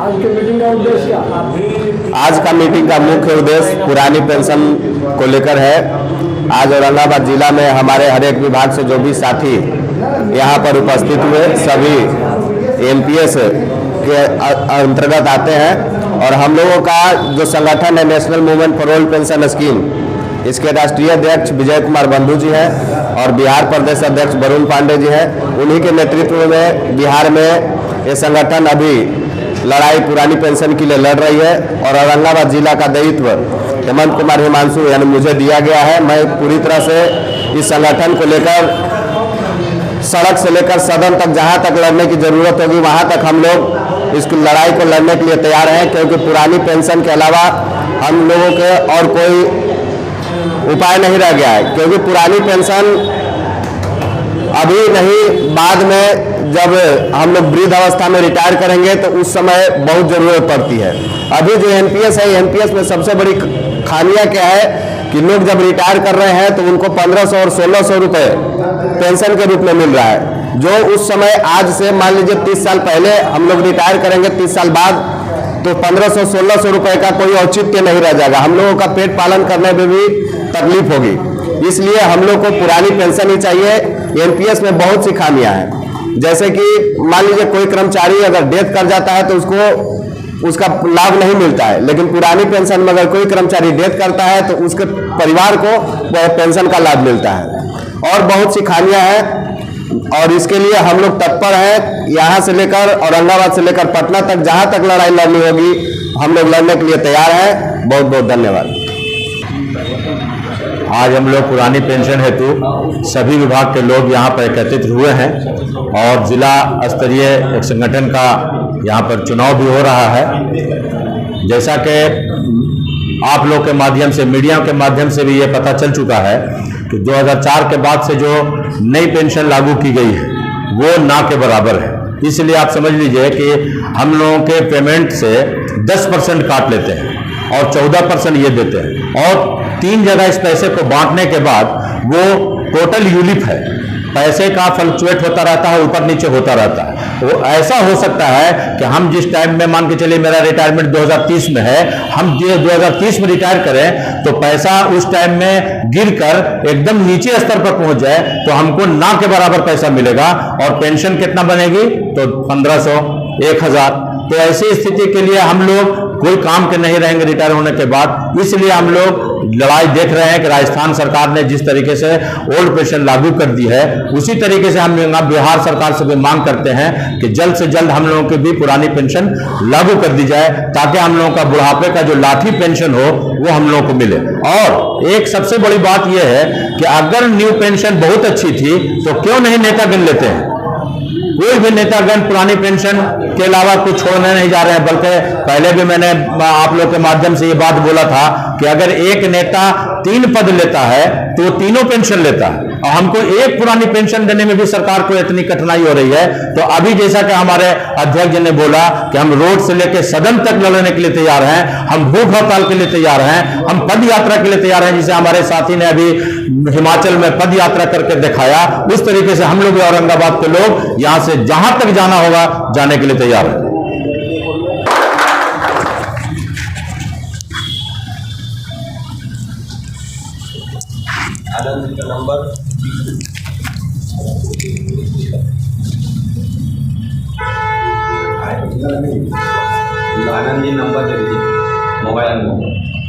आज की मीटिंग का उद्देश्य क्या? आज का मीटिंग का मुख्य उद्देश्य पुरानी पेंशन को लेकर है। आज औरंगाबाद जिला में हमारे हर एक विभाग से जो भी साथी यहाँ पर उपस्थित हुए सभी एमपीएस के अंतर्गत आते हैं और हम लोगों का जो संगठन है national movement for old pension scheme, इसके राष्ट्रीय अध्यक्ष विजय कुमार बंधु जी हैं और बिहार प्रदेश अध्यक्ष वरुण पांडे जी हैं। उन्हीं के नेतृत्व में बिहार में ये संगठन अभी लड़ाई पुरानी पेंशन के लिए लड़ रही है और औरंगाबाद जिला का दायित्व हेमंत कुमार हिमांशु यानी मुझे दिया गया है। मैं पूरी तरह से इस संगठन को लेकर सड़क से लेकर सदन तक जहां तक लड़ने की जरूरत होगी वहां तक हम लोग इस लड़ाई को लड़ने के लिए तैयार हैं, क्योंकि पुरानी पेंशन के अलावा हम लोगों के और कोई उपाय नहीं रह गया है। क्योंकि पुरानी पेंशन अभी नहीं, बाद में जब हम लोग वृद्ध अवस्था में रिटायर करेंगे तो उस समय बहुत जरूरत पड़ती है। अभी जो एनपीएस है, एनपीएस में सबसे बड़ी खामियां क्या है कि लोग जब रिटायर कर रहे हैं तो उनको 1500 और 1600 रुपए पेंशन के रूप में मिल रहा है, जो उस समय आज से मान लीजिए 30 साल पहले हम लोग रिटायर करेंगे 30 साल बाद तो 1500-1600 रुपए का कोई औचित्य नहीं रह जाएगा। हम लोगों का पेट पालन करने में भी तकलीफ होगी। इसलिए हम लोग को पुरानी पेंशन ही चाहिए। एनपीएस में बहुत सी खामियां हैं, जैसे कि मान लीजिए कोई कर्मचारी अगर डेथ कर जाता है तो उसको उसका लाभ नहीं मिलता है, लेकिन पुरानी पेंशन में अगर कोई कर्मचारी डेथ करता है तो उसके परिवार को पेंशन का लाभ मिलता है। और बहुत सी खामियां हैं और इसके लिए हम लोग तत्पर हैं। यहाँ से लेकर औरंगाबाद से लेकर पटना तक जहाँ तक लड़ाई लड़नी होगी हम लोग लड़ने के लिए तैयार हैं। बहुत बहुत धन्यवाद। आज हम लोग पुरानी पेंशन हेतु सभी विभाग के लोग यहाँ पर एकत्रित हुए हैं और जिला स्तरीय एक संगठन का यहाँ पर चुनाव भी हो रहा है। जैसा कि आप लोग के माध्यम से, मीडिया के माध्यम से भी ये पता चल चुका है कि 2004 के बाद से जो नई पेंशन लागू की गई है वो ना के बराबर है। इसलिए आप समझ लीजिए कि हम लोगों के पेमेंट से 10% काट लेते हैं और 14% ये देते हैं और 3 जगह इस पैसे को बांटने के बाद वो टोटल यूलिप है। पैसे का फ्लक्चुएट होता रहता है, ऊपर नीचे होता रहता है। वो ऐसा हो सकता है कि हम जिस टाइम में, मान के चलिए मेरा रिटायरमेंट 2030 में है, हम 2030 में रिटायर करें तो पैसा उस टाइम में गिरकर एकदम नीचे स्तर पर पहुंच जाए तो हमको ना के बराबर पैसा मिलेगा और पेंशन कितना बनेगी तो 1500, 1000। तो ऐसी स्थिति के लिए हम लोग कोई काम के नहीं रहेंगे रिटायर होने के बाद। इसलिए हम लोग लड़ाई देख रहे हैं कि राजस्थान सरकार ने जिस तरीके से ओल्ड पेंशन लागू कर दी है उसी तरीके से हम लोग बिहार सरकार से भी मांग करते हैं कि जल्द से जल्द हम लोगों की भी पुरानी पेंशन लागू कर दी जाए, ताकि हम लोगों का बुढ़ापे का जो लाठी पेंशन हो वो हम लोगों को मिले। और एक सबसे बड़ी बात यह है कि अगर न्यू पेंशन बहुत अच्छी थी तो क्यों नहीं नेतागण लेते हैं? कोई भी नेतागण पुरानी पेंशन के अलावा कुछ छोड़ने नहीं जा रहे हैं। बल्कि पहले भी मैंने आप लोग के माध्यम से ये बात बोला था कि अगर एक नेता 3 पद लेता है तो तीनों पेंशन लेता है और हमको एक पुरानी पेंशन देने में भी सरकार को इतनी कठिनाई हो रही है। तो अभी जैसा कि हमारे अध्यक्ष जी ने बोला कि हम रोड से लेकर सदन तक लड़ने के लिए तैयार हैं, हम भूख हड़ताल के लिए तैयार हैं, हम पद यात्रा के लिए तैयार हैं, जिसे हमारे साथी ने अभी हिमाचल में पद यात्रा करके दिखाया। उस तरीके से हम लोग औरंगाबाद के लोग यहां से जहां तक जाना होगा जाने के लिए तैयार हैं। आनंद जी का नंबर आनंद जी नंबर दे दीजिए, मोबाइल नंबर।